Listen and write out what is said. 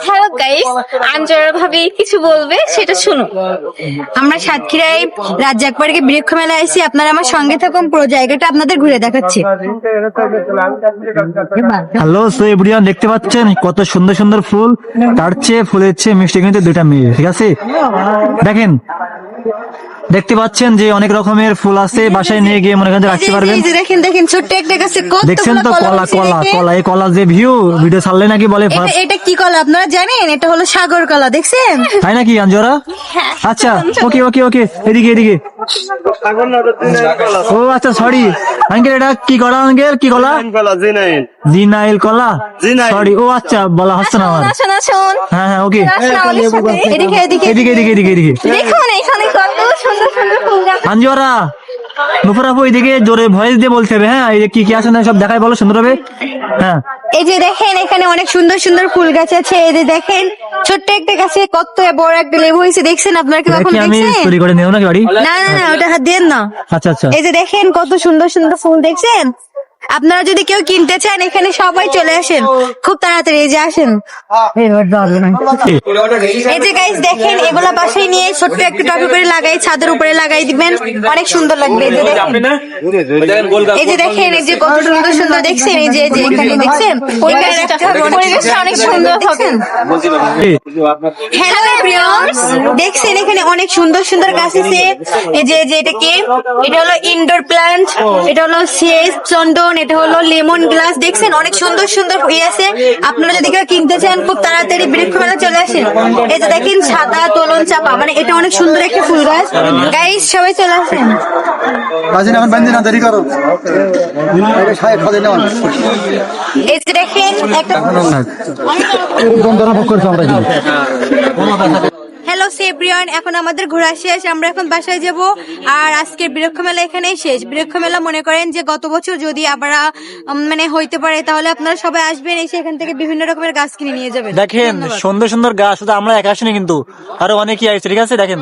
Hello guys, আঞ্জরা ভাবি কিছু বলবে সেটা শুনো। আমরা সাতক্ষীরায় রাজ্জাক পার্কে বৃক্ষ মেলা আইছি। আপনারা আমার সঙ্গে থাকুন, পুরো জায়গাটা আপনাদের ঘুরে দেখাচ্ছি। হ্যালো, সো এভরিওয়ান, দেখতে পাচ্ছেন কত সুন্দর সুন্দর ফুল। তার চেয়ে ফুলের চেয়ে মিষ্টি কিন্তু দুইটা মেয়ে, ঠিক আছে? দেখেন, দেখতে পাচ্ছেন যে অনেক রকমের ফুল আছে, বাসায় নিয়ে গিয়ে মনে করেন রাখতে পারবেন। এই যে দেখেন দেখেন, ছোট্ট একটা গাছে দেখছেন তো কলা কলা কলা, এই কলা যে ভিডিও ছাড়লে নাকি বলে এটা কি কলা আপনারা জানেন? এটা হলো সাগর কলা, দেখছেন? তাই নাকি আঞ্জরা? আচ্ছা, ওকে ওকে ওকে, এদিকে এদিকে। ও আচ্ছা, সরি আঙ্কেল, এটা কি কলা আঙ্কেল? কি কলা? জিনাইল কলা। সরি, ও আচ্ছা, বলা হচ্ছে না আমার। আসুন আসুন, হ্যাঁ হ্যাঁ, ওকে। আসুন আমাদের সাথে। এদিকে এদিকে এদিকে এদিকে এদিকে এদিকে। দেখুন এখানে কত সুন্দর সুন্দর ফুল গাছ। আঞ্জরা, নুপুর আপু এদিকে জোরে ভয়েস দিয়ে বলতে হবে। হ্যাঁ, এই যে কি কি আছে না সব দেখাই, বলো সুন্দর হবে। হ্যাঁ, এই যে দেখেন, এখানে অনেক সুন্দর সুন্দর ফুল গাছ আছে। এই যে দেখেন, ছোট্ট একটা গাছে কত বড় একটা লেবু হয়েছে, দেখছেন? আপনারা কি এটা কখন কি আমি দেখছেন? চুরি করে নেব নাকি বাড়ি? না না না, ওটা হাত দিয়ে না। আচ্ছা আচ্ছা। এই যে দেখেন কত সুন্দর সুন্দর ফুল, দেখছেন? আপনারা যদি কেউ কিনতে চান, এখানে সবাই চলে আসেন খুব তাড়াতাড়ি। এই যে আসেন, এই যে গাইস দেখেন, এগুলা বাসায় নিয়ে ছোট্ট একটা টবে করে লাগাই, ছাদের উপরে লাগাই দিবেন, অনেক সুন্দর লাগবে। এই যে দেখেন, এই যে দেখেন, এই যে কত সুন্দর সুন্দর, দেখছেন? এই যে এই যে এখানে দেখছেন, পরিবেশটা অনেক সুন্দর হবে। হ্যালো এভরিওয়ান, দেখছেন এখানে অনেক সুন্দর সুন্দর গাছ আছে। এই যে এটা কি? এটা হলো ইনডোর প্ল্যান্ট, এটা হলো সিএস চন্দন, এটা হলো লেমন গ্লাস। দেখছেন অনেক সুন্দর সুন্দর আছে। আপনারা যদি কেউ কিনতে চান, খুব তাড়াতাড়ি বৃক্ষ মেলা চলে আসেন। এই যে দেখেন, সাদা তোলন চাপা, মানে এটা অনেক সুন্দর একটা ফুল গাছ। গাইস সবাই চলে আসেন। এই যে দেখেন একটা হ্যালো এভরিওয়ান, এখন আমাদের ঘোরা শেষ, আমরা এখন বাসায় যাব। আর আজকের বৃক্ষ মেলা এখানেই শেষ। বৃক্ষ মেলা মনে করেন যে গত বছর যদি আবার মানে হইতে পারে, তাহলে আপনারা সবাই আসবেন, এসে এখান থেকে বিভিন্ন রকমের গাছ কিনে নিয়ে যাবেন। দেখেন সুন্দর সুন্দর গাছ, শুধু আমরা একা আসিনি কিন্তু আরো অনেকেই আছে, ঠিক আছে? দেখেন।